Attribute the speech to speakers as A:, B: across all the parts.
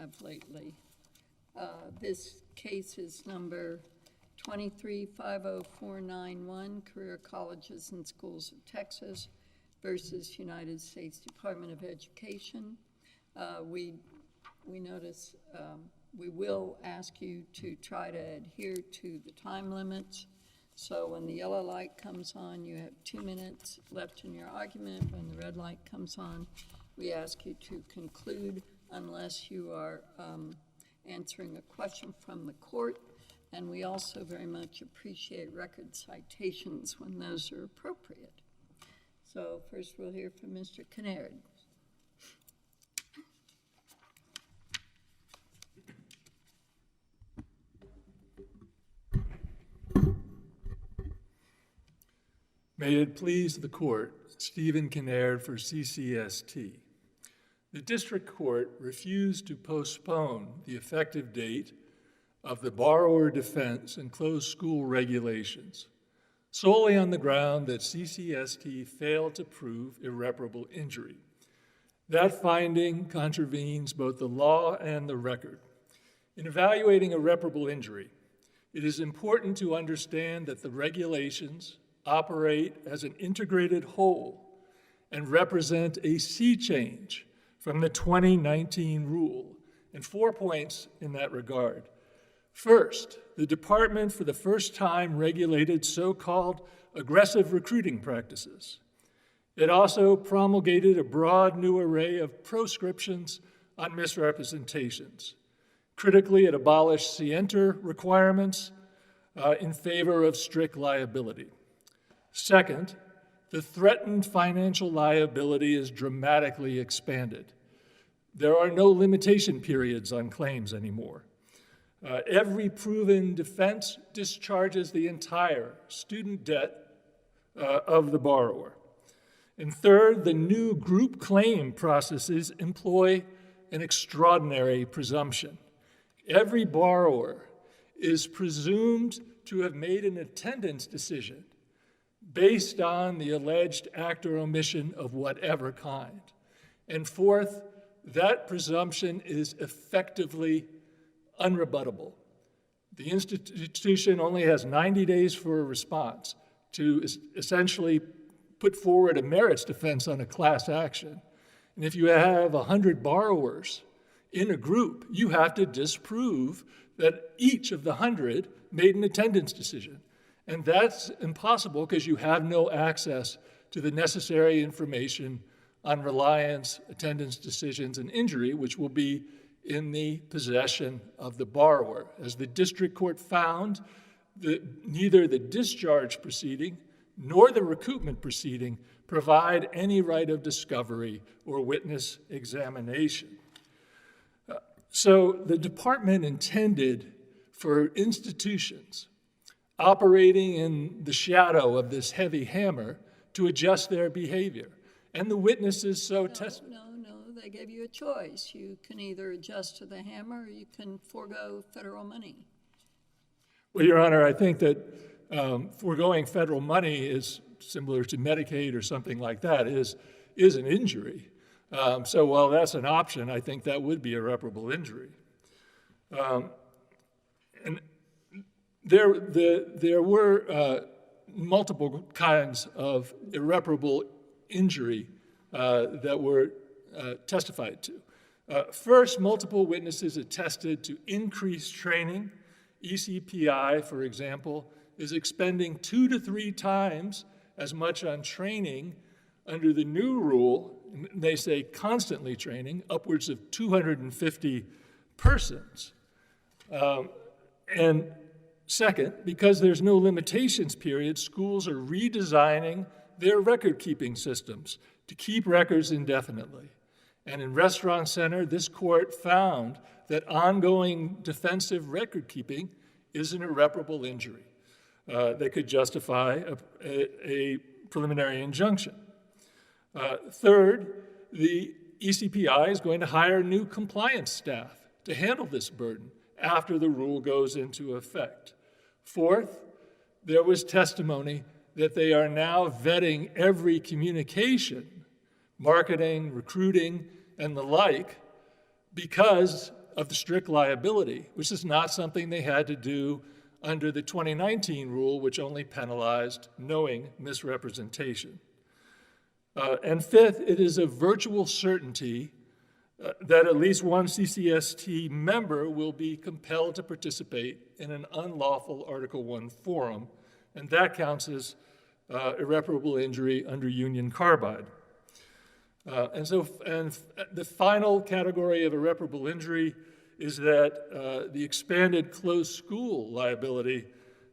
A: have lately. This case is number 2350491, Career Colleges and Schools of Texas versus United States Department of Education. We notice we will ask you to try to adhere to the time limits. So when the yellow light comes on, you have 2 minutes left in your argument. When the red light comes on, we ask you to conclude unless you are answering a question from the court. And we also very much appreciate record citations when those are appropriate. So first we'll hear from Mr. Kinnaird.
B: May it please the court, Stephen Kinnaird for CCST. The district court refused to postpone the effective date of the borrower defense and closed school regulations solely on the ground that CCST failed to prove irreparable injury. That finding contravenes both the law and the record. In evaluating irreparable injury, it is important to understand that the regulations operate as an integrated whole and represent a sea change from the 2019 rule, and 4 points in that regard. First, the department for the first time regulated so-called aggressive recruiting practices. It also promulgated a broad new array of proscriptions on misrepresentations. Critically, it abolished scienter requirements in favor of strict liability. Second, the threatened financial liability is dramatically expanded. There are no limitation periods on claims anymore. Every proven defense discharges the entire student debt of the borrower. And third, the new group claim processes employ an extraordinary presumption. Every borrower is presumed to have made an attendance decision based on the alleged act or omission of whatever kind. And fourth, that presumption is effectively unrebuttable. The institution only has 90 days for a response to essentially put forward a merits defense on a class action. And if you have 100 borrowers in a group, you have to disprove that each of the 100 made an attendance decision. And that's impossible because you have no access to the necessary information on reliance, attendance decisions, and injury, which will be in the possession of the borrower. As the district court found, neither the discharge proceeding nor the recoupment proceeding provide any right of discovery or witness examination. So the department intended for institutions operating in the shadow of this heavy hammer to adjust their behavior. And the witnesses so testify.
A: No, they gave you a choice. You can either adjust to the hammer or you can forego federal money.
B: Well, Your Honor, I think that foregoing federal money is similar to Medicaid or something like that, is an injury. So while that's an option, I think that would be irreparable injury. And there were multiple kinds of irreparable injury that were testified to. First, multiple witnesses attested to increased training. ECPI, for example, is expending 2 to 3 times as much on training under the new rule. They say constantly training, upwards of 250 persons. And second, because there's no limitations period, schools are redesigning their record-keeping systems to keep records indefinitely. And in Restaurant Center, this court found that ongoing defensive record-keeping is an irreparable injury that could justify a preliminary injunction. Third, the ECPI is going to hire new compliance staff to handle this burden after the rule goes into effect. Fourth, there was testimony that they are now vetting every communication, marketing, recruiting, and the like, because of the strict liability, which is not something they had to do under the 2019 rule, which only penalized knowing misrepresentation. And fifth, it is a virtual certainty that at least one CCST member will be compelled to participate in an unlawful Article I forum, and that counts as irreparable injury under Union Carbide. And the final category of irreparable injury is that the expanded closed school liability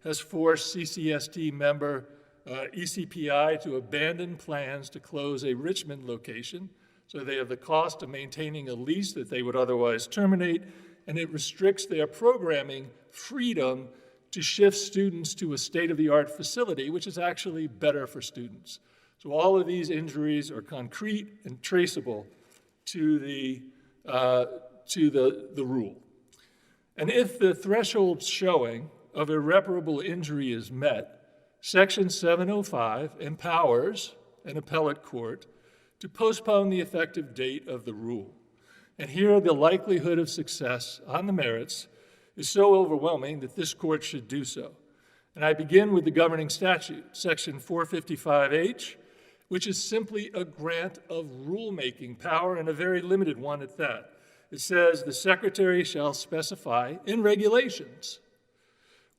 B: has forced CCST member ECPI to abandon plans to close a Richmond location, so they have the cost of maintaining a lease that they would otherwise terminate, and it restricts their programming freedom to shift students to a state-of-the-art facility, which is actually better for students. So all of these injuries are concrete and traceable to the rule. And if the threshold showing of irreparable injury is met, Section 705 empowers an appellate court to postpone the effective date of the rule. And here the likelihood of success on the merits is so overwhelming that this court should do so. And I begin with the governing statute, Section 455H, which is simply a grant of rulemaking power, and a very limited one at that. It says, the Secretary shall specify in regulations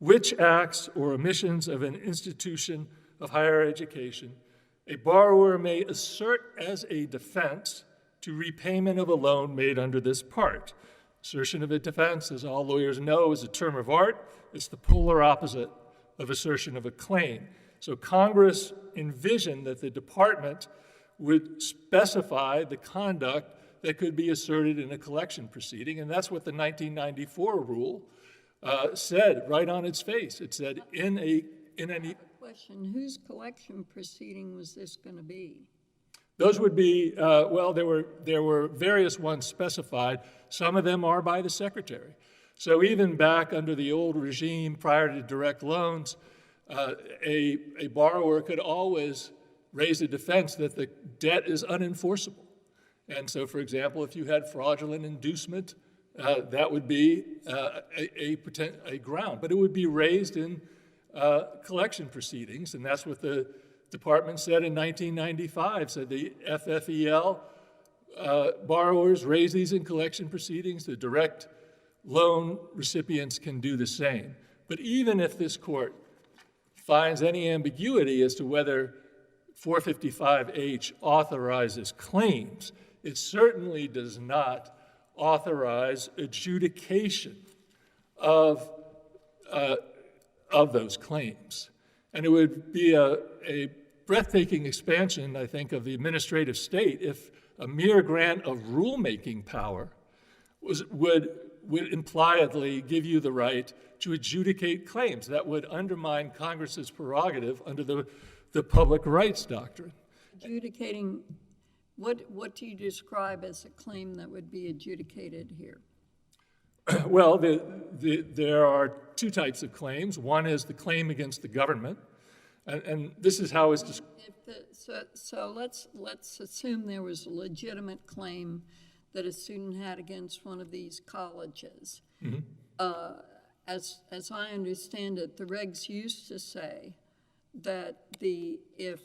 B: which acts or omissions of an institution of higher education a borrower may assert as a defense to repayment of a loan made under this part. Assertion of a defense, as all lawyers know, is a term of art. It's the polar opposite of assertion of a claim. So Congress envisioned that the department would specify the conduct that could be asserted in a collection proceeding, and that's what the 1994 rule said right on its face. It said in any
A: question, whose collection proceeding was this going to be?
B: Those would be, well, there were various ones specified. Some of them are by the Secretary. So even back under the old regime prior to direct loans, a borrower could always raise a defense that the debt is unenforceable. And so, for example, if you had fraudulent inducement, that would be a ground. But it would be raised in collection proceedings, and that's what the department said in 1995, said the FFEL borrowers raise these in collection proceedings, the direct loan recipients can do the same. But even if this court finds any ambiguity as to whether 455H authorizes claims, it certainly does not authorize adjudication of those claims. And it would be a breathtaking expansion, I think, of the administrative state if a mere grant of rulemaking power would impliedly give you the right to adjudicate claims. That would undermine Congress's prerogative under the public rights doctrine.
A: Adjudicating, what do you describe as a claim that would be adjudicated here?
B: Well, there are two types of claims. One is the claim against the government, and this is how it's
A: so let's assume there was a legitimate claim that a student had against one of these colleges.
B: Mm-hmm.
A: As I understand it, the regs used to say that if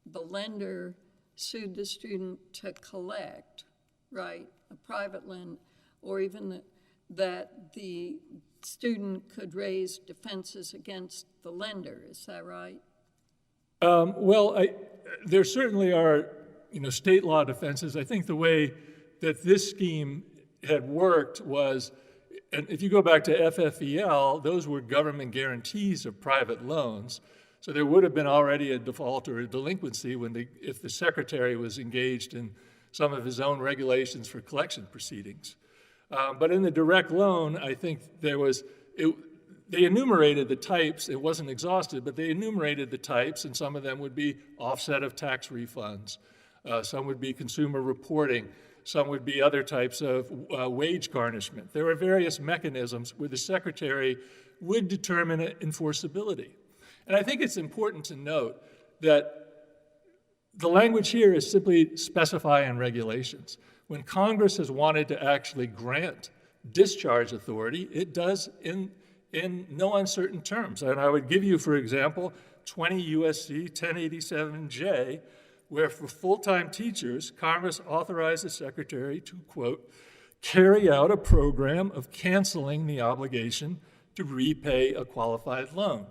A: the lender sued the student to collect, right, a private lend, or even that the student could raise defenses against the lender. Is that right?
B: Well, there certainly are, state law defenses. I think the way that this scheme had worked was, and if you go back to FFEL, those were government guarantees of private loans. So there would have been already a default or a delinquency if the secretary was engaged in some of his own regulations for collection proceedings. But in the direct loan, I think they enumerated the types. It wasn't exhaustive, but they enumerated the types, and some of them would be offset of tax refunds. Some would be consumer reporting. Some would be other types of wage garnishment. There are various mechanisms where the secretary would determine enforceability. And I think it's important to note that the language here is simply specify in regulations. When Congress has wanted to actually grant discharge authority. It does in no uncertain terms. And I would give you, for example, 20 U.S.C. 1087J, where for full-time teachers, Congress authorized the Secretary to, quote, carry out a program of canceling the obligation to repay a qualified loan.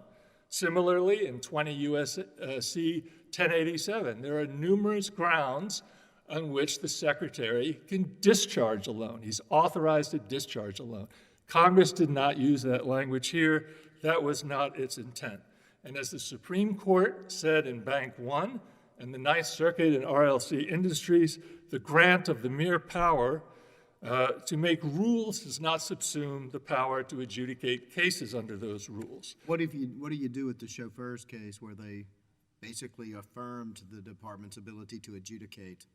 B: Similarly, in 20 U.S.C. 1087, there are numerous grounds on which the Secretary can discharge a loan. He's authorized to discharge a loan. Congress did not use that language here. That was not its intent. And as the Supreme Court said in Banc I and the Ninth Circuit in RLC Industries, the grant of the mere power to make rules does not subsume the power to adjudicate cases under those rules.
C: What do you do with the chauffeur's case where they basically affirmed the department's ability to adjudicate?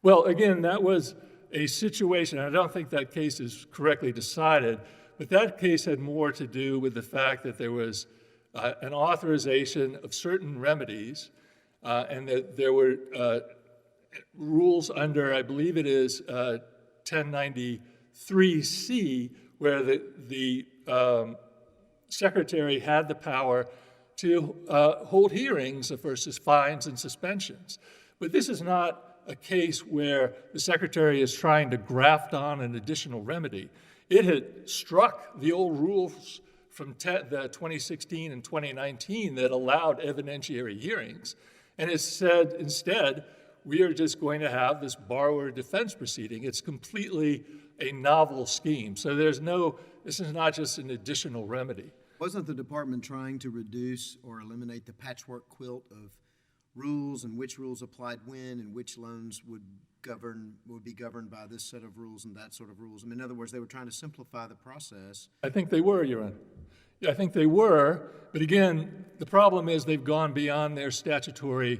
B: Well, again, that was a situation, I don't think that case is correctly decided, but that case had more to do with the fact that there was an authorization of certain remedies and that there were rules under, I believe it is 1093C, where the Secretary had the power to hold hearings versus fines and suspensions. But this is not a case where the Secretary is trying to graft on an additional remedy. It had struck the old rules from the 2016 and 2019 that allowed evidentiary hearings, and it said instead, we are just going to have this borrower defense proceeding. It's completely a novel scheme. So this is not just an additional remedy.
C: Wasn't the department trying to reduce or eliminate the patchwork quilt of rules and which rules applied when and which loans would be governed by this set of rules and that sort of rules? I mean, in other words, they were trying to simplify the process.
B: I think they were, Your Honor. Yeah, I think they were, but again, the problem is they've gone beyond their statutory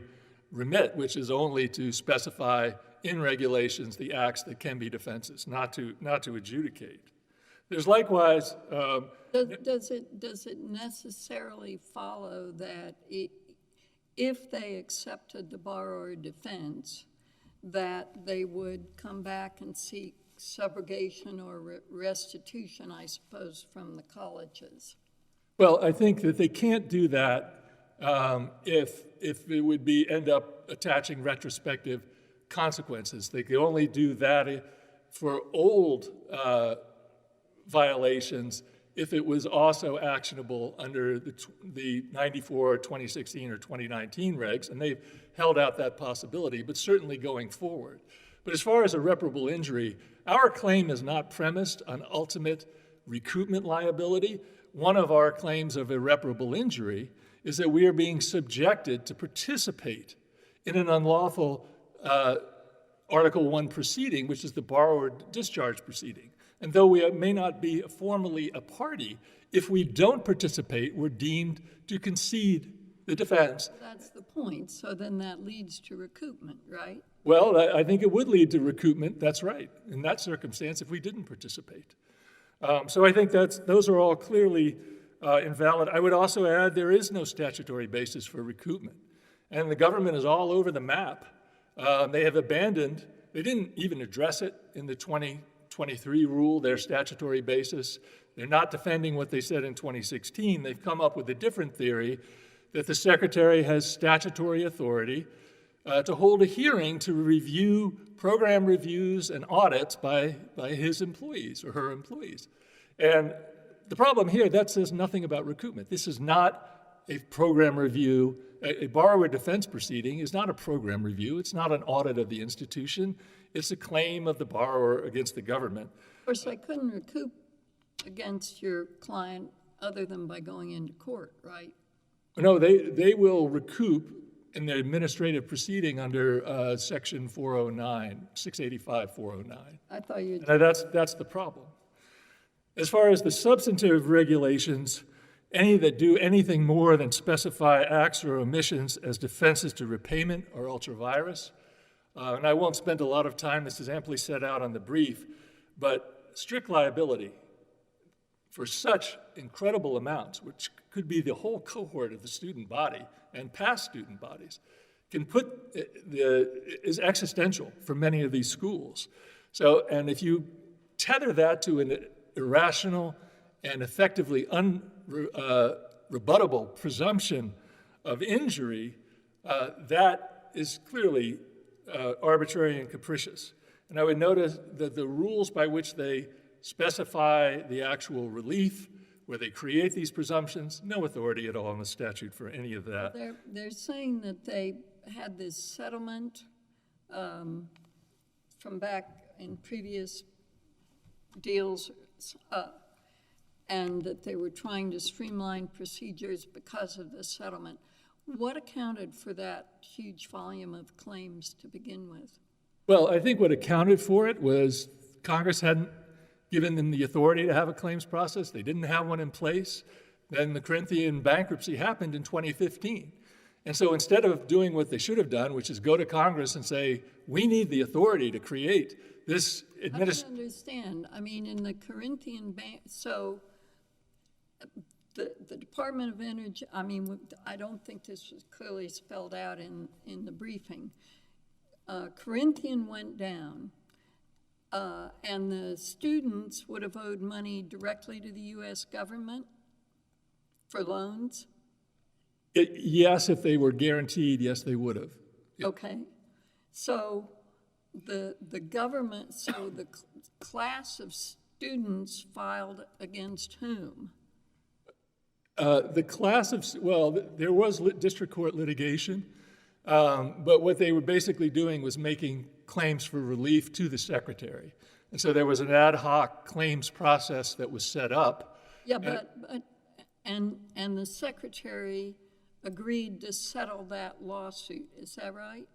B: remit, which is only to specify in regulations the acts that can be defenses, not to adjudicate. There's likewise...
A: Does it necessarily follow that if they accepted the borrower defense, that they would come back and seek subrogation or restitution, I suppose, from the colleges?
B: Well, I think that they can't do that if it would end up attaching retrospective consequences. They could only do that for old violations if it was also actionable under the 94, 2016, or 2019 regs, and they've held out that possibility, but certainly going forward. But as far as irreparable injury, our claim is not premised on ultimate recoupment liability. One of our claims of irreparable injury is that we are being subjected to participate in an unlawful Article I proceeding, which is the borrower discharge proceeding. And though we may not be formally a party, if we don't participate, we're deemed to concede the defense.
A: That's the point. So then that leads to recoupment, right?
B: Well, I think it would lead to recoupment. That's right. In that circumstance, if we didn't participate. So I think those are all clearly invalid. I would also add there is no statutory basis for recoupment. And the government is all over the map. They have abandoned, they didn't even address it in the 2023 rule, their statutory basis. They're not defending what they said in 2016. They've come up with a different theory that the Secretary has statutory authority to hold a hearing to review program reviews and audits by his employees or her employees. And the problem here, that says nothing about recoupment. This is not a program review. A borrower defense proceeding is not a program review. It's not an audit of the institution. It's a claim of the borrower against the government.
A: Of course, I couldn't recoup against your client other than by going into court, right?
B: No, they will recoup in the administrative proceeding under Section 409, 685-409.
A: I thought you...
B: That's the problem. As far as the substantive regulations, any that do anything more than specify acts or omissions as defenses to repayment are ultra-virus. And I won't spend a lot of time, this is amply set out on the brief, but strict liability for such incredible amounts, which could be the whole cohort of the student body and past student bodies, is existential for many of these schools. So, and if you tether that to an irrational and effectively unrebuttable presumption of injury, that is clearly arbitrary and capricious. And I would notice that the rules by which they specify the actual relief, where they create these presumptions, no authority at all in the statute for any of that.
A: They're saying that they had this settlement from back in previous deals, and that they were trying to streamline procedures because of the settlement. What accounted for that huge volume of claims to begin with?
B: Well, I think what accounted for it was Congress hadn't given them the authority to have a claims process. They didn't have one in place. Then the Corinthian bankruptcy happened in 2015. And so instead of doing what they should have done, which is go to Congress and say, we need the authority to create this
A: I don't understand. I mean, in the Corinthian bank, so the Department of Energy, I mean, I don't think this was clearly spelled out in the briefing. Corinthian went down, and the students would have owed money directly to the U.S. government for loans?
B: Yes, if they were guaranteed, yes, they would have.
A: Okay. So the government, so the class of students filed against whom?
B: The class of, well, there was district court litigation, but what they were basically doing was making claims for relief to the secretary. And so there was an ad hoc claims process that was set up.
A: Yeah, but the secretary agreed to settle that lawsuit, is that right?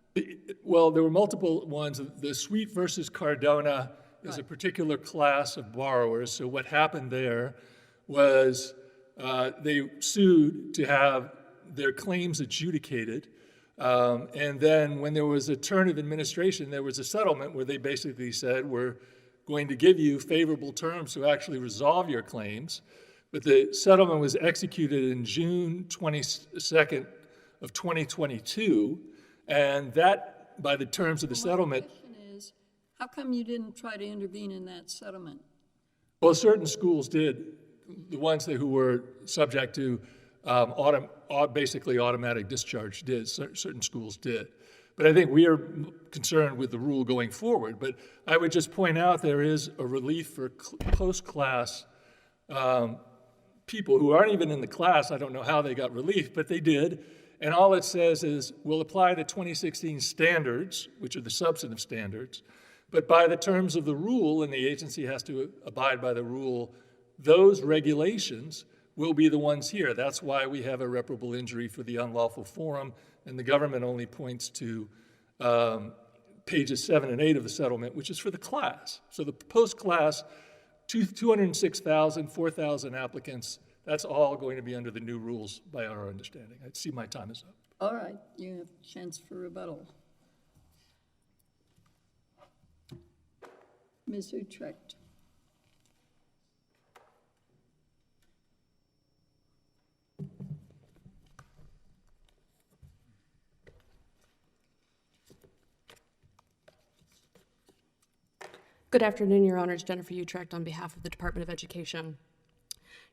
B: Well, there were multiple ones. The Sweet versus Cardona is a particular class of borrowers. So what happened there was they sued to have their claims adjudicated. And then when there was a turn of administration, there was a settlement where they basically said, we're going to give you favorable terms to actually resolve your claims. But the settlement was executed in June 22nd of 2022. And that, by the terms of the settlement...
A: My question is, how come you didn't try to intervene in that settlement?
B: Well, certain schools did. The ones who were subject to basically automatic discharge did. Certain schools did. But I think we are concerned with the rule going forward. But I would just point out there is a relief for post-class people who aren't even in the class. I don't know how they got relief, but they did. And all it says is we'll apply the 2016 standards, which are the substantive standards, but by the terms of the rule, and the agency has to abide by the rule, those regulations will be the ones here. That's why we have irreparable injury for the unlawful forum, and the government only points to pages 7 and 8 of the settlement, which is for the class. So the post-class, 206,000, 4,000 applicants, that's all going to be under the new rules by our understanding. I see my time is up.
A: All right, you have a chance for rebuttal. Ms. Utrecht.
D: Good afternoon, Your Honors. Jennifer Utrecht on behalf of the Department of Education.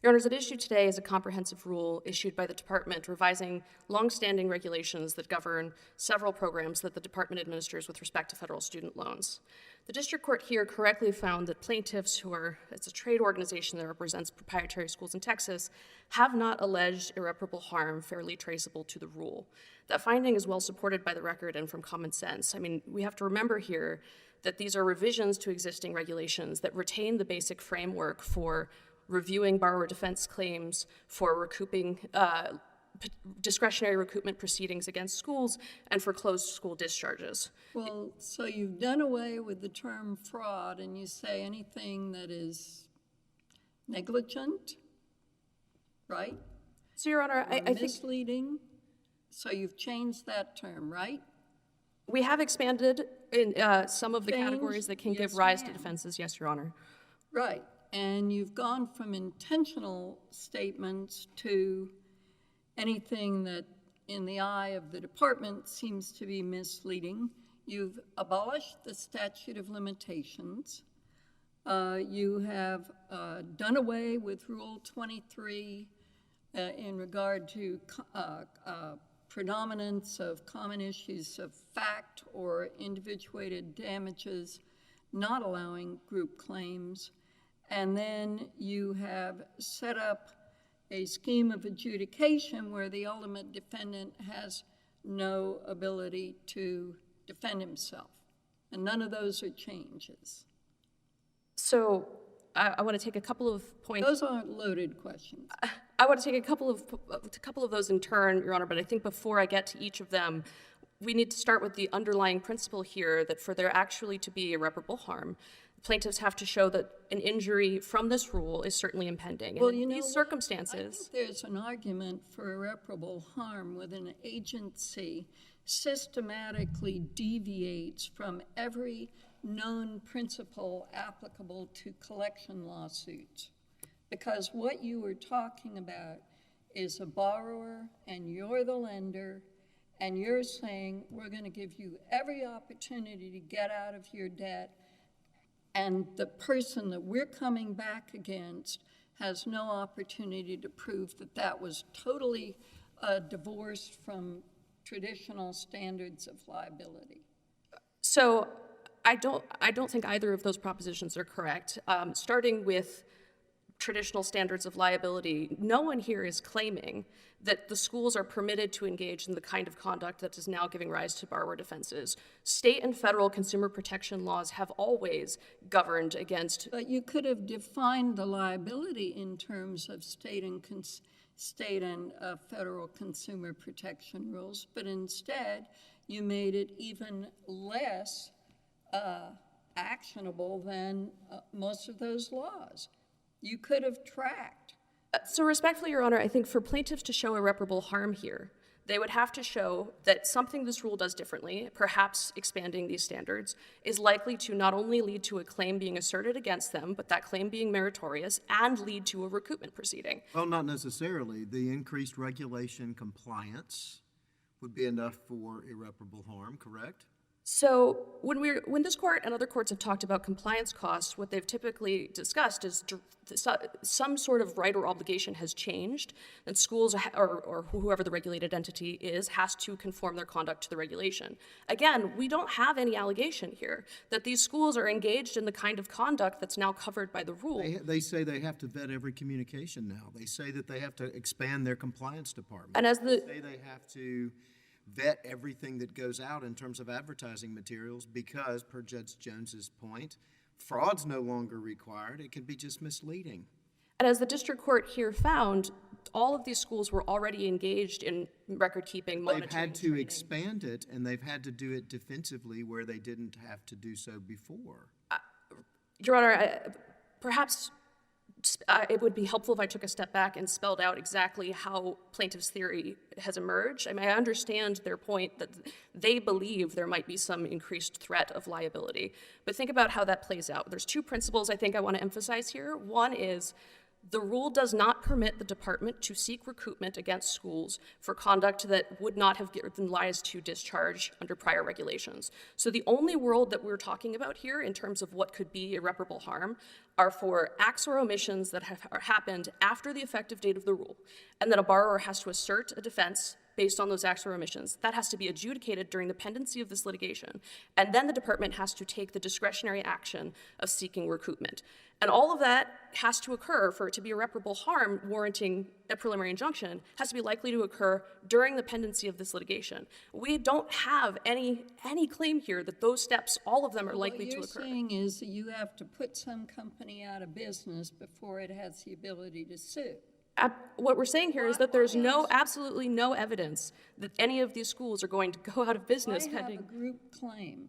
D: Your Honors, at issue today is a comprehensive rule issued by the Department revising longstanding regulations that govern several programs that the Department administers with respect to federal student loans. The district court here correctly found that plaintiffs, who are, it's a trade organization that represents proprietary schools in Texas, have not alleged irreparable harm fairly traceable to the rule. That finding is well supported by the record and from common sense. I mean, we have to remember here that these are revisions to existing regulations that retain the basic framework for reviewing borrower defense claims, for recouping discretionary recoupment proceedings against schools, and for closed school discharges.
A: Well, so you've done away with the term fraud, and you say anything that is negligent, right?
D: So, Your Honor, I think
A: misleading. So you've changed that term, right?
D: we have expanded in some of the categories that can give rise to defenses. Yes, Your Honor.
A: Right. And you've gone from intentional statements to anything that, in the eye of the department, seems to be misleading. You've abolished the statute of limitations. You have done away with Rule 23 in regard to predominance of common issues of fact or individuated damages, not allowing group claims. And then you have set up a scheme of adjudication where the ultimate defendant has no ability to defend himself. And none of those are changes.
D: So I want to take a couple of points.
A: Those aren't loaded questions.
D: I want to take a couple of those in turn, Your Honor, but I think before I get to each of them, we need to start with the underlying principle here that for there actually to be irreparable harm, plaintiffs have to show that an injury from this rule is certainly impending.
A: Well,
D: and in these
A: I
D: circumstances,
A: think there's an argument for irreparable harm when an agency systematically deviates from every known principle applicable to collection lawsuits. Because what you were talking about is a borrower and you're the lender and you're saying we're going to give you every opportunity to get out of your debt, and the person that we're coming back against has no opportunity to prove that that was totally divorced from traditional standards of liability.
D: so I don't think either of those propositions are correct. Starting with traditional standards of liability, no one here is claiming that the schools are permitted to engage in the kind of conduct that is now giving rise to borrower defenses. State and federal consumer protection laws have always governed against.
A: But you could have defined the liability in terms of state and federal consumer protection rules, but instead you made it even less actionable than most of those laws. You could have tracked.
D: So respectfully, Your Honor, I think for plaintiffs to show irreparable harm here, they would have to show that something this rule does differently, perhaps expanding these standards, is likely to not only lead to a claim being asserted against them, but that claim being meritorious and lead to a recoupment proceeding.
C: Well, not necessarily. The increased regulation compliance would be enough for irreparable harm, correct?
D: So when this court and other courts have talked about compliance costs, what they've typically discussed is some sort of right or obligation has changed, and schools or whoever the regulated entity is has to conform their conduct to the regulation. Again, we don't have any allegation here that these schools are engaged in the kind of conduct that's now covered by the rule.
C: They say they have to vet every communication now. They say that they have to expand their compliance department.
D: And as
C: They say they have to vet everything that goes out in terms of advertising materials because, per Judge Jones's point, fraud's no longer required. It can be just misleading.
D: And as the district court here found, all of these schools were already engaged in record-keeping, monitoring,
C: They've had to
D: training.
C: expand it, and they've had to do it defensively where they didn't have to do so before.
D: Your Honor, perhaps it would be helpful if I took a step back and spelled out exactly how plaintiff's theory has emerged. I mean, I understand their point that they believe there might be some increased threat of liability, but think about how that plays out. There's two principles I think I want to emphasize here. One is the rule does not permit the department to seek recoupment against schools for conduct that would not have given rise to discharge under prior regulations. So the only world that we're talking about here in terms of what could be irreparable harm are for acts or omissions that have happened after the effective date of the rule, and then a borrower has to assert a defense based on those acts or omissions. That has to be adjudicated during the pendency of this litigation, and then the department has to take the discretionary action of seeking recoupment. And all of that has to occur for it to be irreparable harm warranting a preliminary injunction, has to be likely to occur during the pendency of this litigation. We don't have any claim here that those steps, all of them, are likely to occur.
A: What you're saying is that you have to put some company out of business before it has the ability to sue.
D: What we're saying here is that there's absolutely no evidence that any of these schools are going to go out of business
A: Why have
D: pending.
A: a group claim?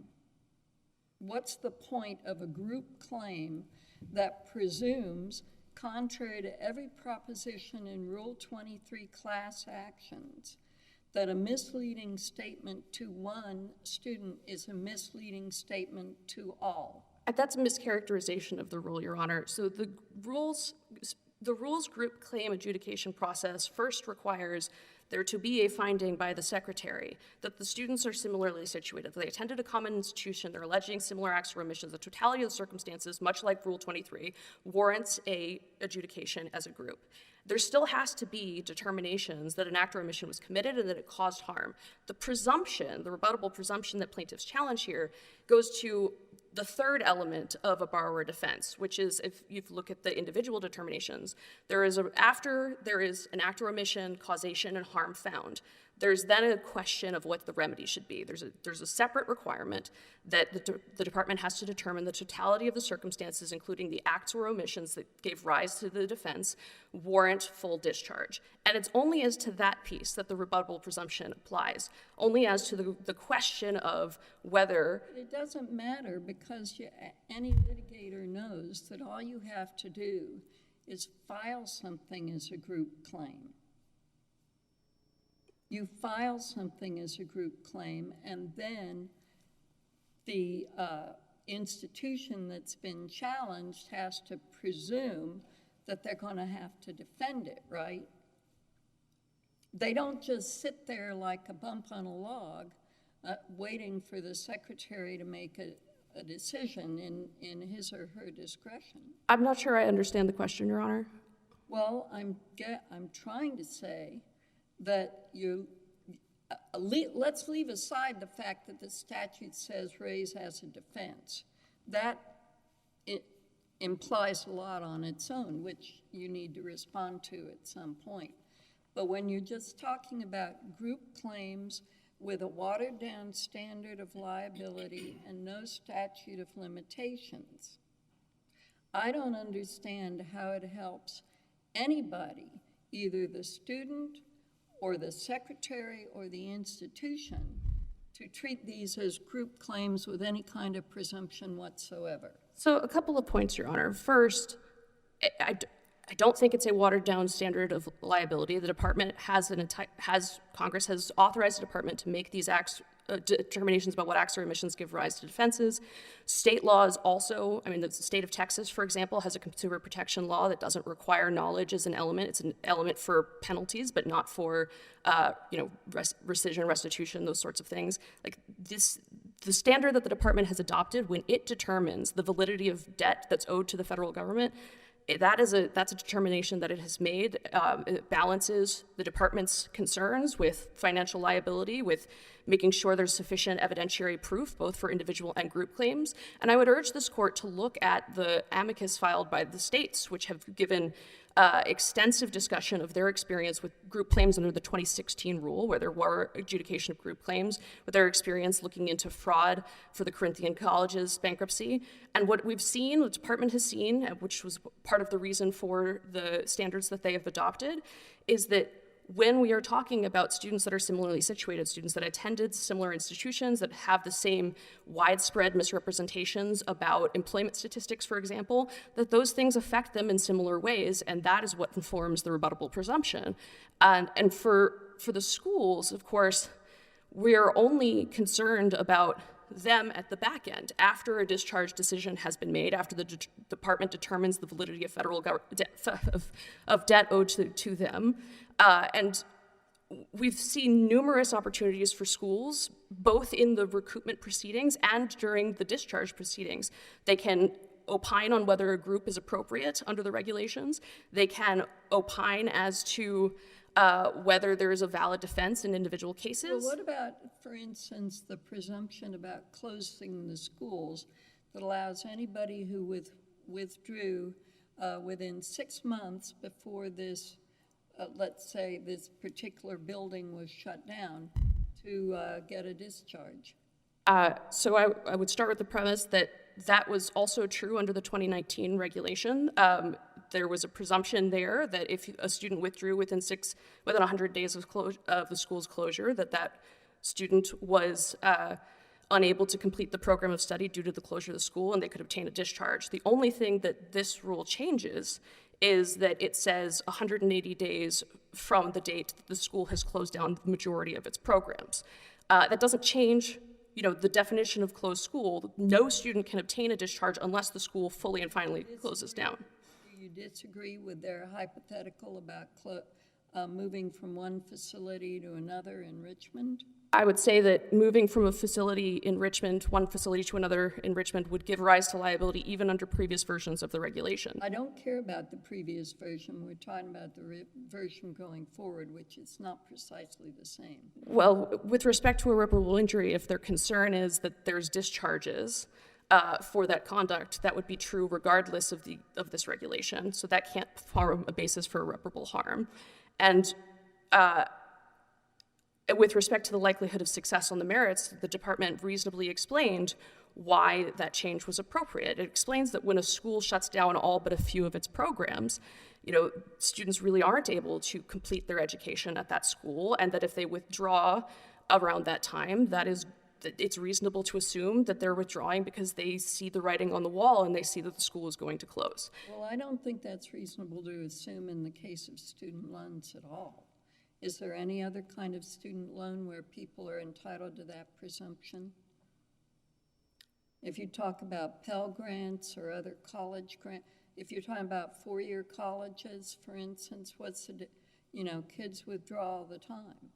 A: What's the point of a group claim that presumes, contrary to every proposition in Rule 23 class actions, that a misleading statement to one student is a misleading statement to all?
D: That's a mischaracterization of the rule, Your Honor. So the rules group claim adjudication process first requires there to be a finding by the secretary that the students are similarly situated, if they attended a common institution, they're alleging similar acts or omissions, the totality of the circumstances, much like Rule 23, warrants a adjudication as a group. There still has to be determinations that an act or omission was committed and that it caused harm. The presumption, the rebuttable presumption that plaintiffs challenge here, goes to the third element of a borrower defense, which is, if you look at the individual determinations, after there is an act or omission, causation, and harm found, there's then a question of what the remedy should be. There's a separate requirement that the department has to determine the totality of the circumstances, including the acts or omissions that gave rise to the defense, warrant full discharge. And it's only as to that piece that the rebuttable presumption applies, only as to the question of whether...
A: It doesn't matter, because any litigator knows that all you have to do is file something as a group claim. You file something as a group claim, and then the institution that's been challenged has to presume that they're going to have to defend it, right? They don't just sit there like a bump on a log waiting for the secretary to make a decision in his or her discretion.
D: I'm not sure I understand the question, Your Honor.
A: Well, I'm trying to say that let's leave aside the fact that the statute says raise as a defense. That it implies a lot on its own, which you need to respond to at some point. But when you're just talking about group claims with a watered-down standard of liability and no statute of limitations, I don't understand how it helps anybody, either the student or the secretary or the institution, to treat these as group claims with any kind of presumption whatsoever.
D: So a couple of points, Your Honor. First, I don't think it's a watered-down standard of liability. The department Congress has authorized the department to make these determinations about what acts or omissions give rise to defenses. State laws also, the state of Texas, for example, has a consumer protection law that doesn't require knowledge as an element. It's an element for penalties, but not for, rescission, restitution, those sorts of things. Like this, the standard that the department has adopted when it determines the validity of debt that's owed to the federal government, that's a determination that it has made. It balances the department's concerns with financial liability, with making sure there's sufficient evidentiary proof, both for individual and group claims. And I would urge this court to look at the amicus filed by the states, which have given extensive discussion of their experience with group claims under the 2016 rule, where there were adjudication of group claims, with their experience looking into fraud for the Corinthian College's bankruptcy. And what we've seen, the department has seen, which was part of the reason for the standards that they have adopted, is that when we are talking about students that are similarly situated, students that attended similar institutions, that have the same widespread misrepresentations about employment statistics, for example, that those things affect them in similar ways, and that is what informs the rebuttable presumption. And for the schools, of course, we're only concerned about them at the back end, after a discharge decision has been made, after the department determines the validity of federal debt owed to them. And we've seen numerous opportunities for schools, both in the recoupment proceedings and during the discharge proceedings. They can opine on whether a group is appropriate under the regulations. They can opine as to whether there is a valid defense in individual cases.
A: Well, what about, for instance, the presumption about closing the schools that allows anybody who withdrew within 6 months before this, let's say this particular building was shut down, to get a discharge?
D: So I would start with the premise that that was also true under the 2019 regulation. There was a presumption there that if a student withdrew within 100 days of the school's closure, that student was unable to complete the program of study due to the closure of the school, and they could obtain a discharge. The only thing that this rule changes is that it says 180 days from the date that the school has closed down the majority of its programs. That doesn't change the definition of closed school. No student can obtain a discharge unless the school fully and finally closes down.
A: Do you disagree with their hypothetical about moving from one facility to another in Richmond?
D: I would say that moving from a facility in Richmond, one facility to another in Richmond, would give rise to liability even under previous versions of the regulation.
A: I don't care about the previous version. We're talking about the version going forward, which is not precisely the same.
D: Well, with respect to irreparable injury, if their concern is that there's discharges for that conduct, that would be true regardless of this regulation. So that can't form a basis for irreparable harm. And with respect to the likelihood of success on the merits, the department reasonably explained why that change was appropriate. It explains that when a school shuts down all but a few of its programs, students really aren't able to complete their education at that school, and that if they withdraw around that time, it's reasonable to assume that they're withdrawing because they see the writing on the wall and they see that the school is going to close.
A: Well, I don't think that's reasonable to assume in the case of student loans at all. Is there any other kind of student loan where people are entitled to that presumption? If you talk about Pell Grants or other college grants, if you're talking about four-year colleges, for instance, kids withdraw all the time.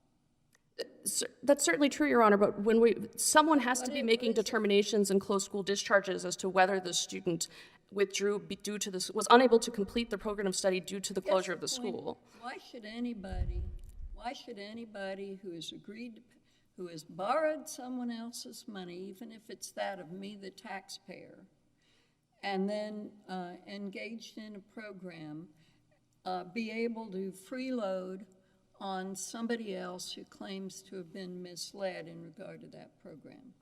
D: That's certainly true, Your Honor, but someone has to be making determinations and close school discharges as to whether the student withdrew was unable to complete the program of study due to the closure of the school.
A: Why should anybody who has borrowed someone else's money, even if it's that of me, the taxpayer, and then engaged in a program, be able to freeload on somebody else who claims to have been misled in regard to that program?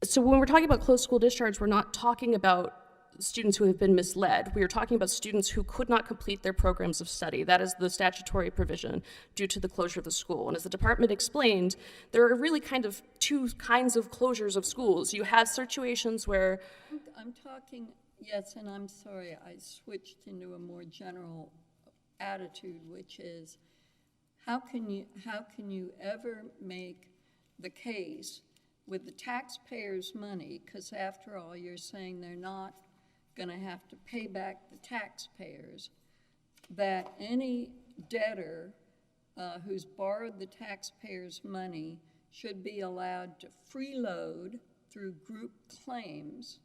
D: So when we're talking about closed school discharge, we're not talking about students who have been misled. We are talking about students who could not complete their programs of study. That is the statutory provision due to the closure of the school. And as the department explained, there are really kind of two kinds of closures of schools. You have situations where...
A: I'm talking, yes, and I'm sorry, I switched into a more general attitude, which is, how can you ever make the case with the taxpayers' money, because after all, you're saying they're not going to have to pay back the taxpayers, that any debtor who's borrowed the taxpayers' money should be allowed to freeload through group claims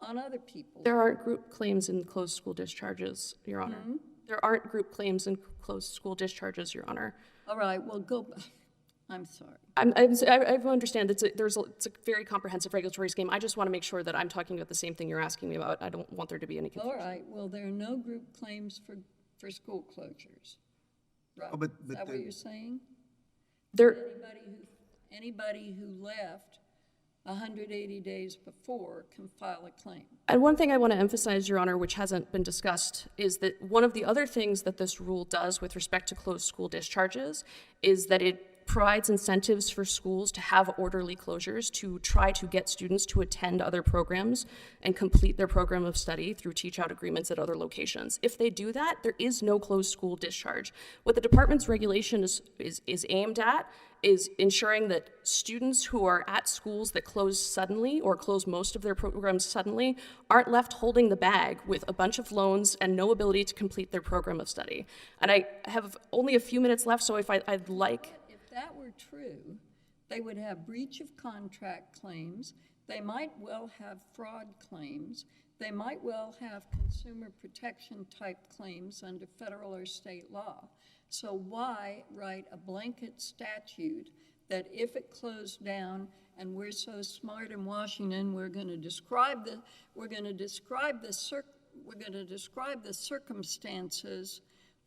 A: on other people?
D: There aren't group claims in closed school discharges, Your Honor. Mm-hmm. There aren't group claims in closed school discharges, Your Honor.
A: All right, well, go back. I'm sorry.
D: I understand it's a very comprehensive regulatory scheme. I just want to make sure that I'm talking about the same thing you're asking me about. I don't want there to be any confusion.
A: All right. Well, there are no group claims for school closures. Right.
C: Oh,
A: Is that what you're saying? Anybody who left 180 days before can file a claim.
D: And one thing I want to emphasize, Your Honor, which hasn't been discussed, is that one of the other things that this rule does with respect to closed school discharges is that it provides incentives for schools to have orderly closures to try to get students to attend other programs and complete their program of study through teach-out agreements at other locations. If they do that, there is no closed school discharge. What the department's regulation is aimed at is ensuring that students who are at schools that close suddenly or close most of their programs suddenly aren't left holding the bag with a bunch of loans and no ability to complete their program of study. And I have only a few minutes left, so if I'd like...
A: If that were true, they would have breach of contract claims. They might well have fraud claims. They might well have consumer protection type claims under federal or state law. So why write a blanket statute that if it closed down, and we're so smart in Washington, we're going to describe the circumstances,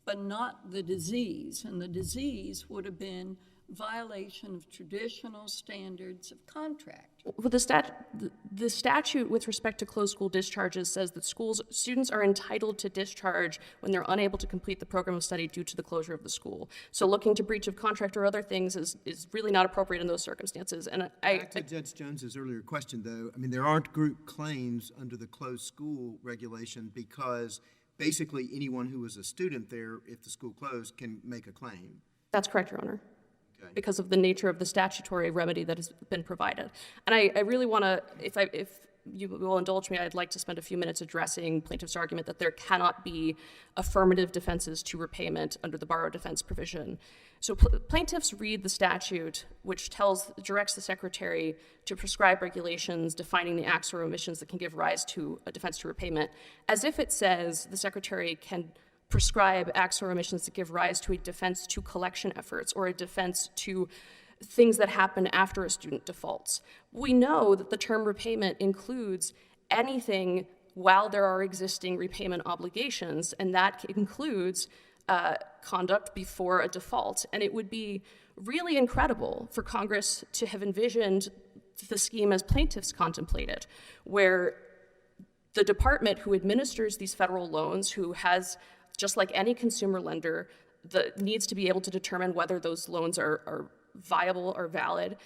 A: but not the disease, and the disease would have been violation of traditional standards of contract.
D: Well, the statute with respect to closed school discharges says that students are entitled to discharge when they're unable to complete the program of study due to the closure of the school. So looking to breach of contract or other things is really not appropriate in those circumstances. And
C: Back to Judge Jones's earlier question, though, I mean, there aren't group claims under the closed school regulation because basically anyone who was a student there, if the school closed, can make a claim.
D: That's correct, Your Honor. Because of the nature of the statutory remedy that has been provided. And I really want to, you will indulge me, I'd like to spend a few minutes addressing plaintiff's argument that there cannot be affirmative defenses to repayment under the borrower defense provision. So plaintiffs read the statute, which directs the secretary to prescribe regulations defining the acts or omissions that can give rise to a defense to repayment, as if it says the secretary can prescribe acts or omissions that give rise to a defense to collection efforts or a defense to things that happen after a student defaults. We know that the term repayment includes anything while there are existing repayment obligations, and that includes conduct before a default. And it would be really incredible for Congress to have envisioned the scheme as plaintiffs contemplated, where the department who administers these federal loans, who has, just like any consumer lender, needs to be able to determine whether those loans are viable or valid,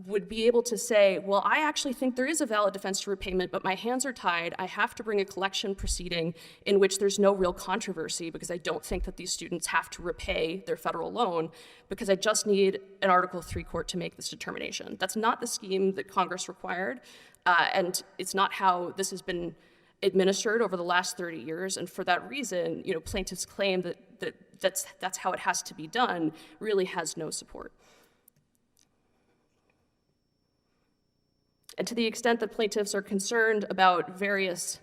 D: would be able to say, well, I actually think there is a valid defense to repayment, but my hands are tied. I have to bring a collection proceeding in which there's no real controversy because I don't think that these students have to repay their federal loan because I just need an Article III court to make this determination. That's not the scheme that Congress required, and it's not how this has been administered over the last 30 years, and for that reason, plaintiffs' claim that that's how it has to be done really has no support. And to the extent that plaintiffs are concerned about various,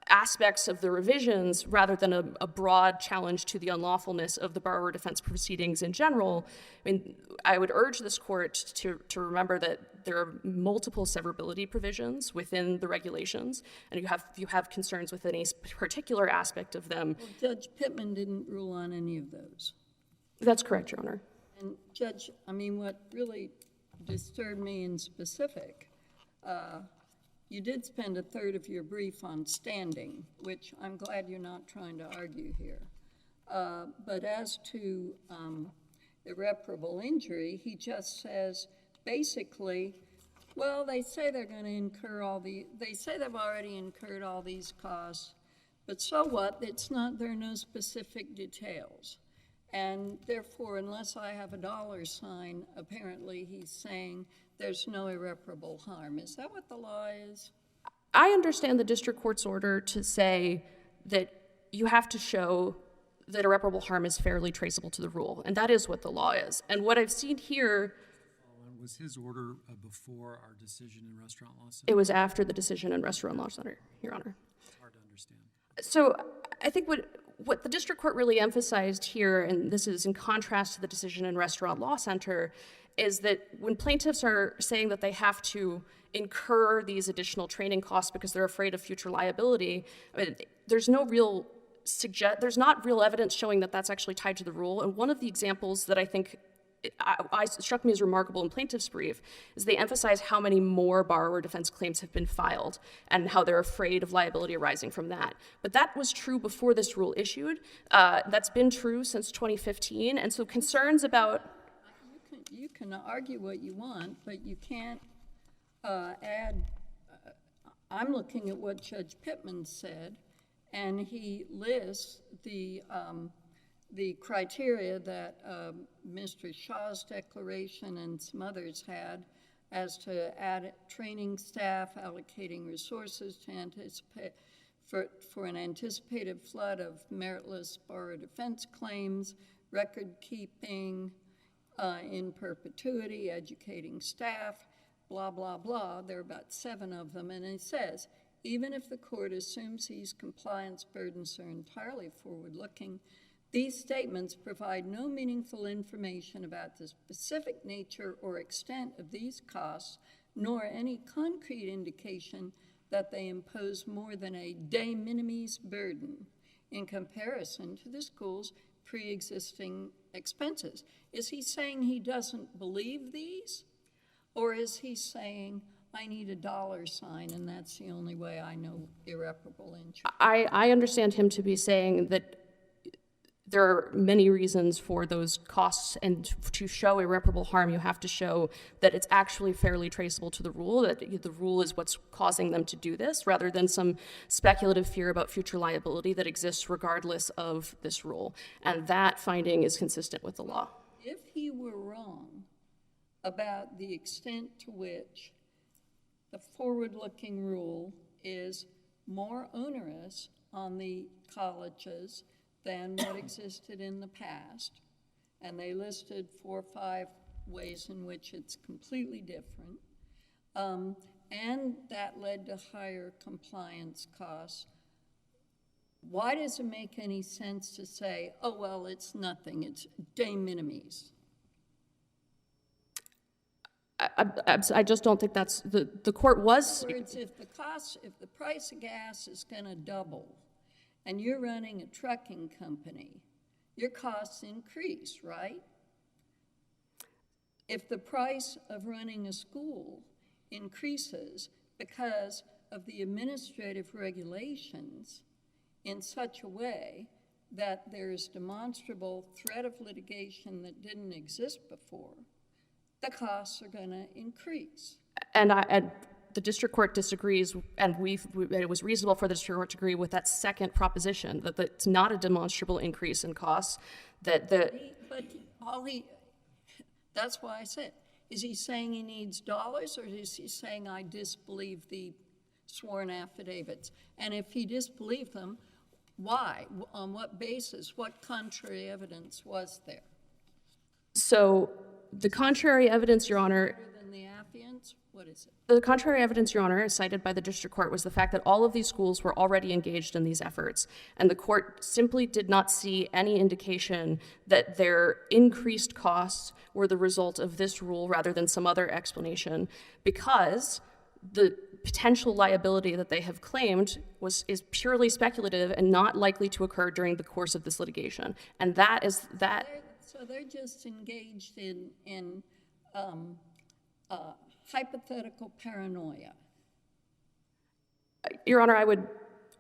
D: aspects of the revisions rather than a broad challenge to the unlawfulness of the borrower defense proceedings in general, I would urge this court to remember that there are multiple severability provisions within the regulations, and if you have concerns with any particular aspect of them.
A: Well, Judge Pittman didn't rule on any of those.
D: That's correct, Your Honor.
A: And Judge, what really disturbed me in specific, you did spend a third of your brief on standing, which I'm glad you're not trying to argue here. But as to irreparable injury, he just says, basically, well, they say they're going to incur they say they've already incurred all these costs, but so what? There are no specific details. And therefore, unless I have a dollar sign, apparently he's saying there's no irreparable harm. Is that what the law is?
D: I understand the district court's order to say that you have to show that irreparable harm is fairly traceable to the rule, and that is what the law is. And what I've seen here...
E: Was his order before our decision in Restaurant Law Center?
D: It was after the decision in Restaurant Law Center, Your Honor.
E: It's hard to understand.
D: So I think what the district court really emphasized here, and this is in contrast to the decision in Restaurant Law Center, is that when plaintiffs are saying that they have to incur these additional training costs because they're afraid of future liability, there's not real evidence showing that that's actually tied to the rule. And one of the examples that I think struck me as remarkable in plaintiff's brief is they emphasize how many more borrower defense claims have been filed and how they're afraid of liability arising from that. But that was true before this rule issued. That's been true since 2015. And so concerns about...
A: You can argue what you want, but you can't add... I'm looking at what Judge Pittman said, and he lists the criteria that Mr. Shaw's declaration and some others had as to add training staff, allocating resources to anticipate for an anticipated flood of meritless borrower defense claims, record keeping in perpetuity, educating staff, blah, blah, blah. There are about 7 of them, and it says, even if the court assumes these compliance burdens are entirely forward-looking, these statements provide no meaningful information about the specific nature or extent of these costs, nor any concrete indication that they impose more than a de minimis burden in comparison to the school's pre-existing expenses. Is he saying he doesn't believe these? Or is he saying, I need a dollar sign and that's the only way I know irreparable injury?
D: I understand him to be saying that there are many reasons for those costs, and to show irreparable harm, you have to show that it's actually fairly traceable to the rule, that the rule is what's causing them to do this, rather than some speculative fear about future liability that exists regardless of this rule. And that finding is consistent with the law.
A: If he were wrong about the extent to which the forward-looking rule is more onerous on the colleges than what existed in the past. And they listed 4 or 5 ways in which it's completely different. And that led to higher compliance costs. Why does it make any sense to say, oh, well, it's nothing, it's de minimis?
D: I just don't think that's, the court was,
A: In other words, if the price of gas is gonna double and you're running a trucking company, your costs increase, right? If the price of running a school increases because of the administrative regulations in such a way that there's demonstrable threat of litigation that didn't exist before, the costs are going to increase.
D: and the district court disagrees, and it was reasonable for the district court to agree with that second proposition, that it's not a demonstrable increase in costs,
A: That's why I said, is he saying he needs dollars, or is he saying I disbelieve the sworn affidavits? And if he disbelieved them, why? On what basis? What contrary evidence was there?
D: So the contrary evidence, Your Honor,
A: Other than the affiants? What is it?
D: the contrary evidence, Your Honor, cited by the district court was the fact that all of these schools were already engaged in these efforts, and the court simply did not see any indication that their increased costs were the result of this rule rather than some other explanation, because the potential liability that they have claimed is purely speculative and not likely to occur during the course of this litigation. And that is that.
A: So they're just engaged in hypothetical paranoia.
D: Your Honor, I would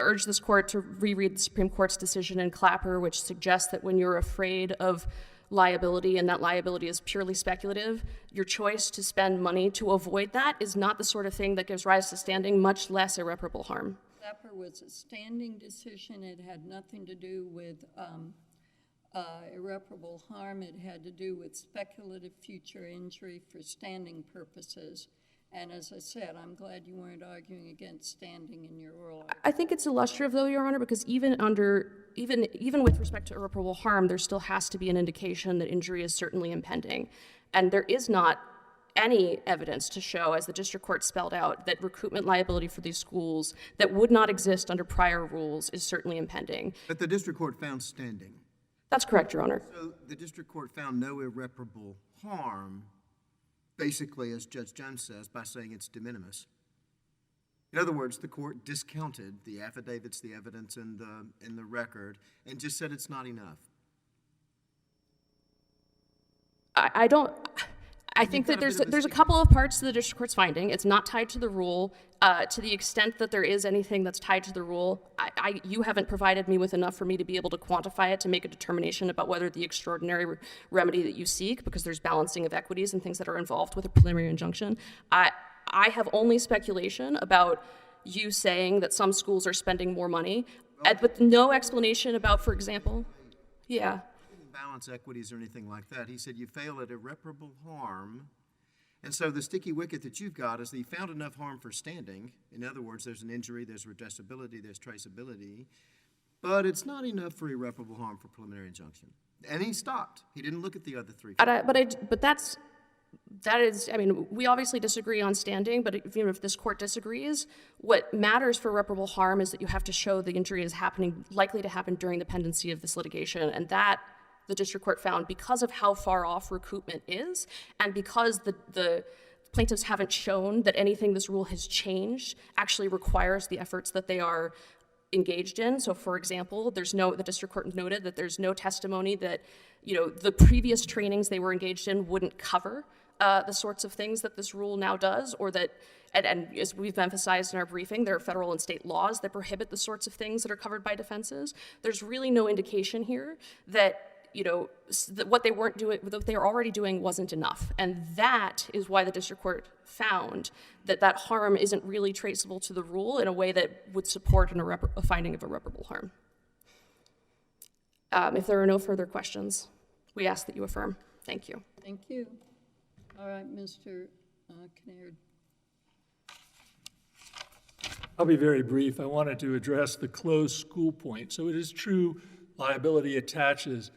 D: urge this court to reread the Supreme Court's decision in Clapper, which suggests that when you're afraid of liability and that liability is purely speculative, your choice to spend money to avoid that is not the sort of thing that gives rise to standing, much less irreparable harm.
A: Clapper was a standing decision. It had nothing to do with irreparable harm. It had to do with speculative future injury for standing purposes. And as I said, I'm glad you weren't arguing against standing in your oral argument.
D: I think it's illustrative, though, Your Honor, because even with respect to irreparable harm, there still has to be an indication that injury is certainly impending. And there is not any evidence to show, as the district court spelled out, that recoupment liability for these schools that would not exist under prior rules is certainly impending.
C: But the district court found standing.
D: That's correct, Your Honor.
C: So the district court found no irreparable harm, basically, as Judge Jones says, by saying it's de minimis. In other words, the court discounted the affidavits, the evidence in the record, and just said it's not enough.
D: I think that there's a couple of parts to the district court's finding. It's not tied to the rule. To the extent that there is anything that's tied to the rule, you haven't provided me with enough for me to be able to quantify it to make a determination about whether the extraordinary remedy that you seek, because there's balancing of equities and things that are involved with a preliminary injunction. I have only speculation about you saying that some schools are spending more money, with no explanation about, for example, yeah.
C: Balance equities or anything like that. He said you fail at irreparable harm. And so the sticky wicket that you've got is that you found enough harm for standing. In other words, there's an injury, there's redressability, there's traceability, but it's not enough for irreparable harm for preliminary injunction. And he stopped. He didn't look at the other three.
D: But that is, I mean, we obviously disagree on standing, but if this court disagrees, what matters for irreparable harm is that you have to show the injury is likely to happen during the pendency of this litigation, and that the district court found, because of how far off recoupment is, and because the plaintiffs haven't shown that anything this rule has changed actually requires the efforts that they are engaged in. So, for example, the district court noted that there's no testimony that, the previous trainings they were engaged in wouldn't cover the sorts of things that this rule now does, or that, and as we've emphasized in our briefing, there are federal and state laws that prohibit the sorts of things that are covered by defenses. There's really no indication here that what they were already doing wasn't enough. And that is why the district court found that harm isn't really traceable to the rule in a way that would support a finding of irreparable harm. If there are no further questions, we ask that you affirm. Thank you.
A: Thank you. All right, Mr. Kinnaird.
B: I'll be very brief. I wanted to address the closed school point. So it is true liability attaches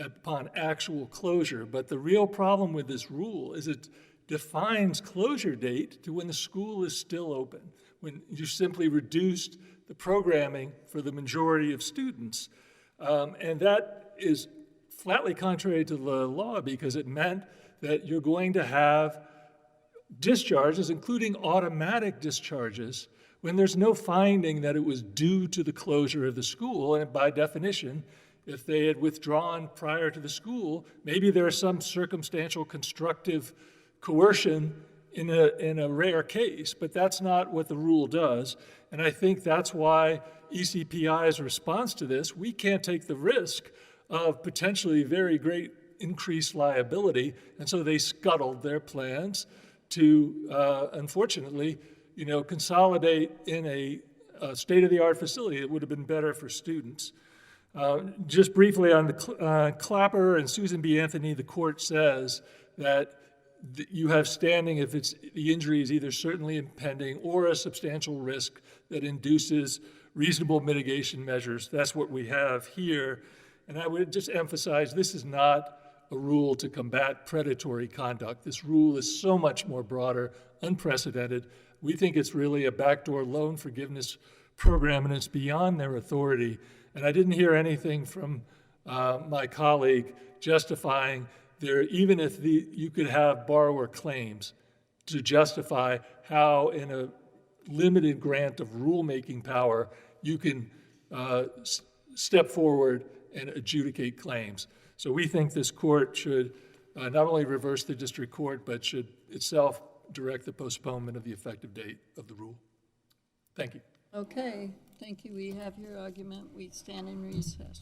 B: upon actual closure, but the real problem with this rule is it defines closure date to when the school is still open, when you simply reduced the programming for the majority of students. And that is flatly contrary to the law because it meant that you're going to have discharges, including automatic discharges, when there's no finding that it was due to the closure of the school. And by definition, if they had withdrawn prior to the school, maybe there is some circumstantial constructive coercion in a rare case, but that's not what the rule does. And I think that's why ECPI's response to this, we can't take the risk of potentially very great increased liability, and so they scuttled their plans to, unfortunately, consolidate in a state-of-the-art facility that would have been better for students. Just briefly on the Clapper and Susan B. Anthony, the court says that you have standing if the injury is either certainly impending or a substantial risk that induces reasonable mitigation measures. That's what we have here. And I would just emphasize this is not a rule to combat predatory conduct. This rule is so much more broader, unprecedented. We think it's really a backdoor loan forgiveness program, and it's beyond their authority. And I didn't hear anything from my colleague justifying there, even if you could have borrower claims to justify how in a limited grant of rulemaking power you can step forward and adjudicate claims. So we think this court should not only reverse the district court, but should itself direct the postponement of the effective date of the rule. Thank you.
A: Okay, thank you. We have your argument. We stand in recess.